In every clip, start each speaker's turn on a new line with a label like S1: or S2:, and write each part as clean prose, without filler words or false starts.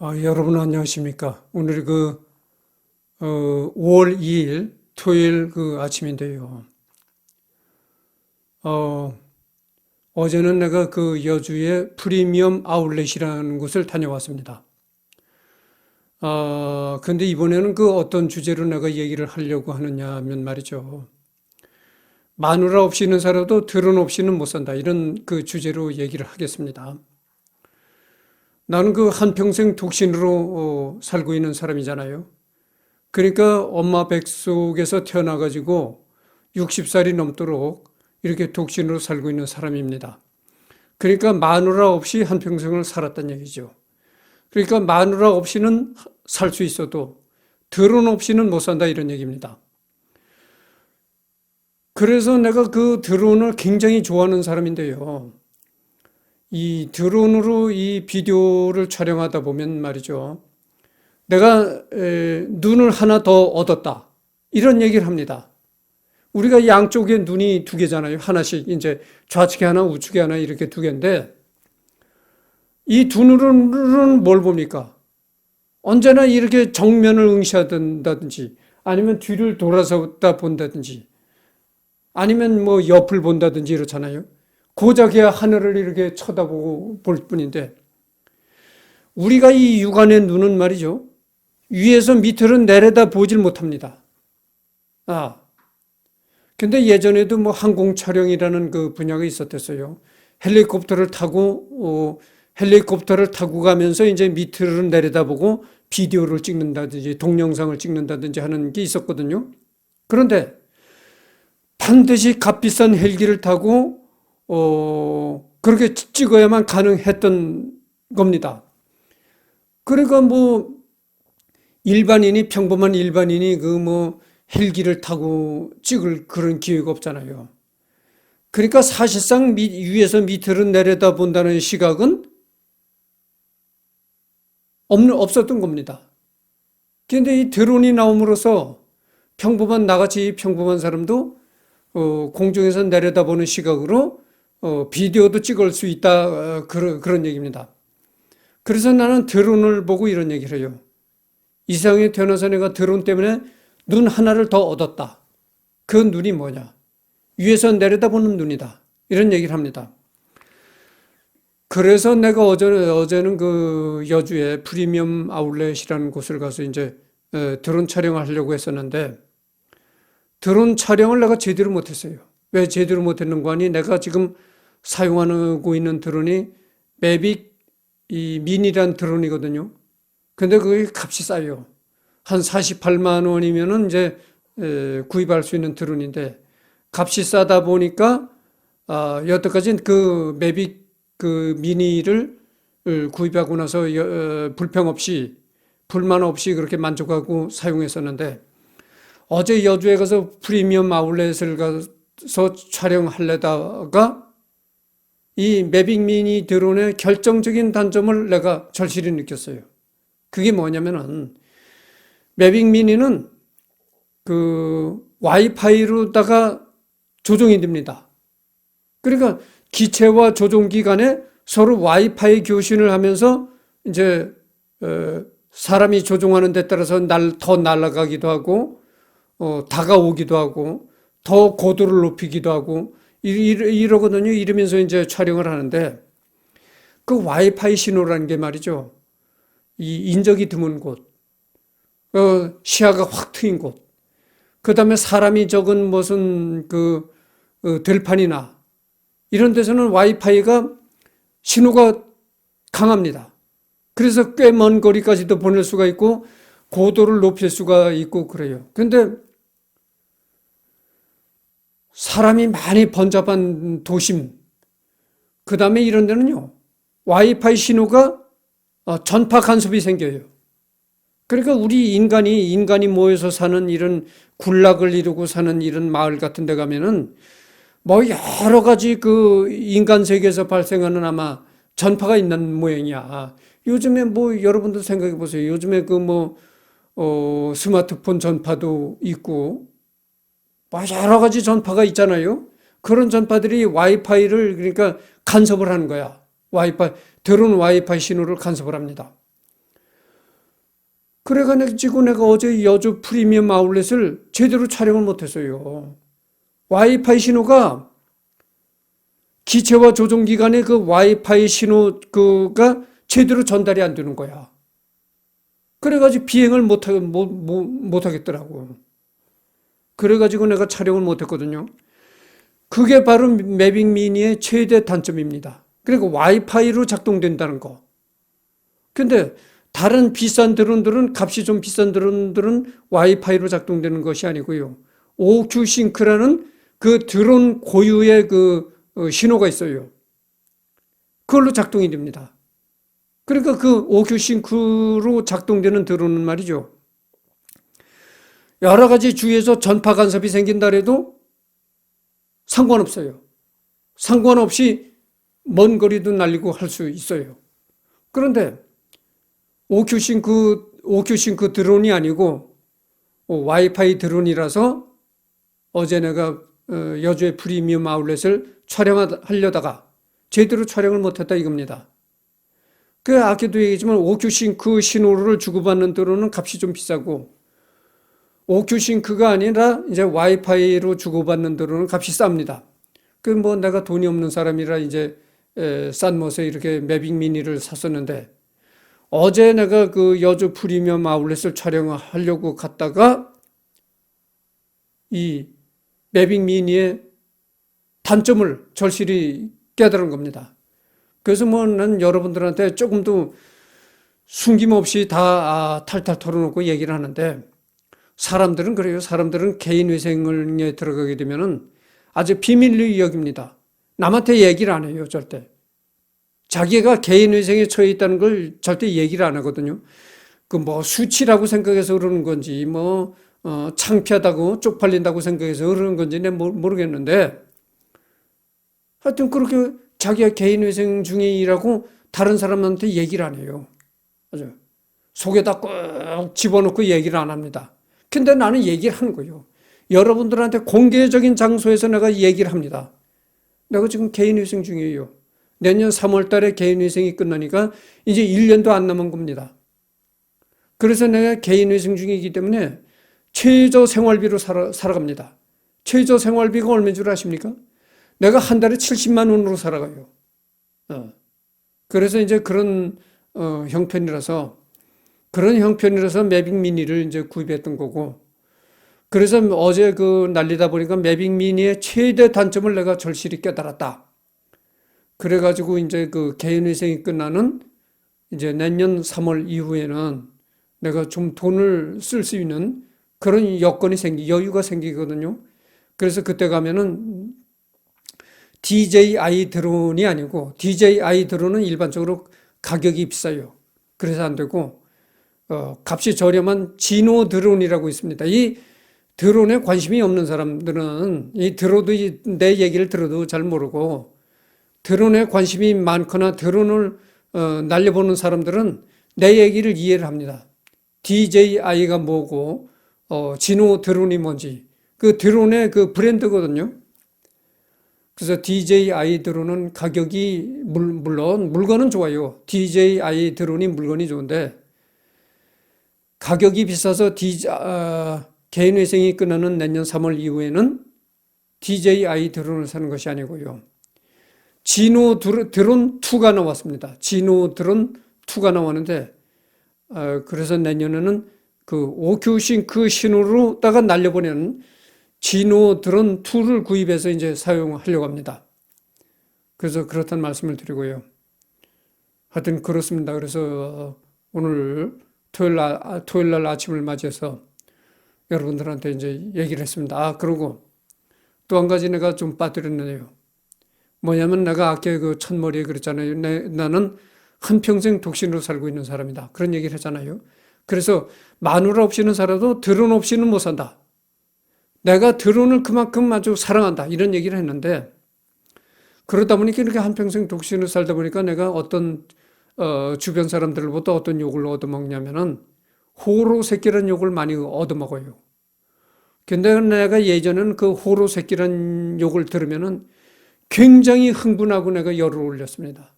S1: 여러분 안녕하십니까? 오늘이 5월 2일 토요일 아침인데요. 어, 어제는 내가 여주의 프리미엄 아울렛이라는 곳을 다녀왔습니다. 근데 이번에는 어떤 주제로 내가 얘기를 하려고 하느냐 하면 말이죠. 마누라 없이는 살아도 들은 없이는 못 산다. 이런 주제로 얘기를 하겠습니다. 나는 한평생 독신으로 살고 있는 사람이잖아요. 그러니까 엄마 뱃속에서 태어나가지고 60살이 넘도록 이렇게 독신으로 살고 있는 사람입니다. 그러니까 마누라 없이 한평생을 살았단 얘기죠. 그러니까 마누라 없이는 살 수 있어도 들은 없이는 못 산다 이런 얘기입니다. 그래서 내가 드론을 굉장히 좋아하는 사람인데요. 이 드론으로 이 비디오를 촬영하다 보면 말이죠. 내가 눈을 하나 더 얻었다. 이런 얘기를 합니다. 우리가 양쪽에 눈이 두 개잖아요. 하나씩 이제 좌측에 하나 우측에 하나 이렇게 두 개인데 이 두 눈은 뭘 봅니까? 언제나 이렇게 정면을 응시한다든지 아니면 뒤를 돌아서다 본다든지 아니면 뭐 옆을 본다든지 이렇잖아요. 고작해야 하늘을 이렇게 쳐다보고 볼 뿐인데 우리가 이 육안의 눈은 말이죠. 위에서 밑으로 내려다 보질 못합니다. 근데 예전에도 뭐 항공 촬영이라는 분야가 있었댔어요. 헬리콥터를 타고 가면서 이제 밑으로 내려다보고 비디오를 찍는다든지 동영상을 찍는다든지 하는 게 있었거든요. 그런데 반드시 값비싼 헬기를 타고 그렇게 찍어야만 가능했던 겁니다. 그러니까 뭐 평범한 일반인이 헬기를 타고 찍을 그런 기회가 없잖아요. 그러니까 사실상 위에서 밑으로 내려다 본다는 시각은 없었던 겁니다. 그런데 이 드론이 나옴으로써 나같이 평범한 사람도 공중에서 내려다보는 시각으로 비디오도 찍을 수 있다 그런 얘기입니다. 그래서 나는 드론을 보고 이런 얘기를 해요. 이 세상에 태어나서 내가 드론 때문에 눈 하나를 더 얻었다. 그 눈이 뭐냐? 위에서 내려다보는 눈이다. 이런 얘기를 합니다. 그래서 내가 어제는 여주의 프리미엄 아울렛이라는 곳을 가서 이제 드론 촬영을 하려고 했었는데 드론 촬영을 내가 제대로 못했어요. 왜 제대로 못했는가 하니 내가 지금 사용하고 있는 드론이 매빅 미니란 드론이거든요. 근데 그게 값이 싸요. 한 48만 원이면은 이제 구입할 수 있는 드론인데 값이 싸다 보니까 여태까지 매빅 미니를 구입하고 나서 불만 없이 그렇게 만족하고 사용했었는데 어제 여주에 가서 프리미엄 아울렛을 가서 촬영하려다가 이 매빅 미니 드론의 결정적인 단점을 내가 절실히 느꼈어요. 그게 뭐냐면은 매빅 미니는 와이파이로다가 조종이 됩니다. 그러니까 기체와 조종기 간에 서로 와이파이 교신을 하면서 이제 사람이 조종하는 데 따라서 더 날아가기도 하고 다가오기도 하고 더 고도를 높이기도 하고 이러거든요. 이러면서 이제 촬영을 하는데 그 와이파이 신호라는 게 말이죠. 이 인적이 드문 곳, 시야가 확 트인 곳, 그 다음에 사람이 적은 무슨 들판이나 이런 데서는 와이파이가 신호가 강합니다. 그래서 꽤 먼 거리까지도 보낼 수가 있고 고도를 높일 수가 있고 그래요. 근데 사람이 많이 번잡한 도심, 그 다음에 이런 데는요, 와이파이 신호가 전파 간섭이 생겨요. 그러니까 우리 인간이 모여서 사는 이런 군락을 이루고 사는 이런 마을 같은 데 가면은 뭐 여러 가지 인간 세계에서 발생하는 아마 전파가 있는 모양이야. 요즘에 뭐 여러분도 생각해 보세요. 요즘에 스마트폰 전파도 있고 뭐 여러 가지 전파가 있잖아요. 그런 전파들이 와이파이를 그러니까 간섭을 하는 거야. 드론 와이파이 신호를 간섭을 합니다. 그래가지고 내가 어제 여주 프리미엄 아울렛을 제대로 촬영을 못했어요. 와이파이 신호가 기체와 조종기관의 그 와이파이 신호가 제대로 전달이 안 되는 거야. 그래가지고 비행을 못하겠더라고. 그래가지고 내가 촬영을 못했거든요. 그게 바로 매빅 미니의 최대 단점입니다. 그리고 와이파이로 작동된다는 거. 근데 다른 비싼 드론들은, 값이 좀 비싼 드론들은 와이파이로 작동되는 것이 아니고요. OQ 싱크라는 그 드론 고유의 그 신호가 있어요. 그걸로 작동이 됩니다. 그러니까 그 OQ 싱크로 작동되는 드론은 말이죠. 여러 가지 주위에서 전파 간섭이 생긴다 해도 상관없어요. 상관없이 먼 거리도 날리고 할 수 있어요. 그런데 OQ 싱크 드론이 아니고 와이파이 드론이라서 어제 내가 여주의 프리미엄 아울렛을 촬영하려다가 제대로 촬영을 못했다 이겁니다. 그 아까도 얘기했지만 OQ-싱크 신호를 주고받는 드론은 값이 좀 비싸고 OQ-싱크가 아니라 이제 와이파이로 주고받는 드론은 값이 쌉니다. 그 뭐 내가 돈이 없는 사람이라 이제 싼 멋에 이렇게 매빅 미니를 샀었는데 어제 내가 그 여주 프리미엄 아울렛을 촬영하려고 갔다가 이 매빅 미니의 단점을 절실히 깨달은 겁니다. 그래서 뭐 난 여러분들한테 조금도 숨김없이 다 탈탈 털어놓고 얘기를 하는데 사람들은 그래요. 사람들은 개인위생에 들어가게 되면은 아주 비밀로 여깁니다. 남한테 얘기를 안 해요. 절대. 자기가 개인위생에 처해 있다는 걸 절대 얘기를 안 하거든요. 그 뭐 수치라고 생각해서 그러는 건지 뭐 창피하다고 쪽팔린다고 생각해서 그러는 건지 내가 모르겠는데 하여튼 그렇게 자기가 개인위생 중이라고 다른 사람한테 얘기를 안 해요. 맞아요. 속에다 꼭 집어넣고 얘기를 안 합니다. 근데 나는 얘기를 하는 거예요. 여러분들한테 공개적인 장소에서 내가 얘기를 합니다. 내가 지금 개인위생 중이에요. 내년 3월 달에 개인위생이 끝나니까 이제 1년도 안 남은 겁니다. 그래서 내가 개인위생 중이기 때문에 최저 생활비로 살아갑니다. 최저 생활비가 얼마인 줄 아십니까? 내가 한 달에 70만 원으로 살아가요. 그래서 이제 그런 형편이라서 매빅 미니를 이제 구입했던 거고, 그래서 어제 그 날리다 보니까 매빅 미니의 최대 단점을 내가 절실히 깨달았다. 그래가지고 이제 그 개인위생이 끝나는 이제 내년 3월 이후에는 내가 좀 돈을 쓸 수 있는 그런 여유가 생기거든요. 그래서 그때 가면은 DJI 드론이 아니고 DJI 드론은 일반적으로 가격이 비싸요. 그래서 안 되고 값이 저렴한 지노 드론이라고 있습니다. 이 드론에 관심이 없는 사람들은 내 얘기를 들어도 잘 모르고 드론에 관심이 많거나 드론을 날려보는 사람들은 내 얘기를 이해를 합니다. DJI가 뭐고 지노 드론이 뭔지 그 드론의 그 브랜드거든요. 그래서 DJI 드론은 가격이 물론 물건은 좋아요. DJI 드론이 물건이 좋은데 가격이 비싸서 개인위생이 끝나는 내년 3월 이후에는 DJI 드론을 사는 것이 아니고요. 지노 드론 2가 나왔습니다. 지노 드론 2가 나왔는데 그래서 내년에는 그 OQ 싱크 신호로다가 날려보내는 지노 드론 2를 구입해서 이제 사용하려고 합니다. 그래서 그렇다는 말씀을 드리고요. 하여튼 그렇습니다. 그래서 오늘 토요일 날 아침을 맞이해서 여러분들한테 이제 얘기를 했습니다. 그리고 또 한 가지 내가 좀 빠뜨렸네요. 뭐냐면 내가 아까 그 첫머리에 그랬잖아요. 나는 한평생 독신으로 살고 있는 사람이다. 그런 얘기를 했잖아요. 그래서 마누라 없이는 살아도 드론 없이는 못 산다. 내가 드론을 그만큼 아주 사랑한다. 이런 얘기를 했는데 그러다 보니까 이렇게 한평생 독신으로 살다 보니까 내가 어떤 주변 사람들로부터 어떤 욕을 얻어먹냐면은 호로 새끼라는 욕을 많이 얻어먹어요. 근데 내가 예전에는 그 호로 새끼라는 욕을 들으면은 굉장히 흥분하고 내가 열을 올렸습니다.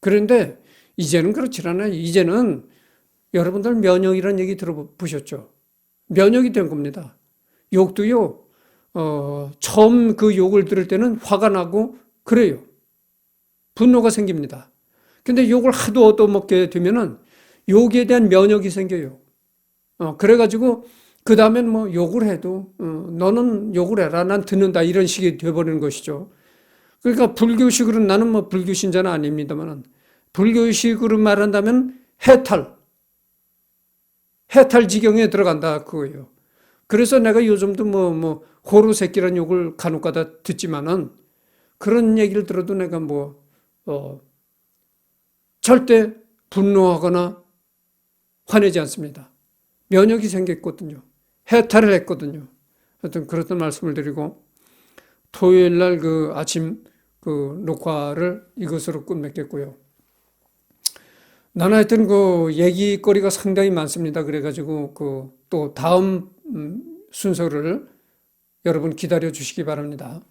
S1: 그런데 이제는 그렇지 않아요. 이제는 여러분들 면역이라는 얘기 들어보셨죠? 면역이 된 겁니다. 욕도요, 처음 그 욕을 들을 때는 화가 나고 그래요. 분노가 생깁니다. 근데 욕을 하도 얻어먹게 되면은 욕에 대한 면역이 생겨요. 그래가지고 그 다음엔 뭐 욕을 해도 너는 욕을 해라, 난 듣는다, 이런 식이 돼버리는 것이죠. 그러니까 불교식으로, 나는 뭐 불교 신자는 아닙니다만, 불교식으로 말한다면 해탈 지경에 들어간다 그거예요. 그래서 내가 요즘도 호루 새끼란 욕을 간혹가다 듣지만은, 그런 얘기를 들어도 내가 절대 분노하거나 화내지 않습니다. 면역이 생겼거든요. 해탈을 했거든요. 하여튼 그렇던 말씀을 드리고, 토요일 날 그 아침 그 녹화를 이것으로 끝맺겠고요. 나는 하여튼 그 얘기거리가 상당히 많습니다. 그래가지고 그 또 다음 순서를 여러분 기다려 주시기 바랍니다.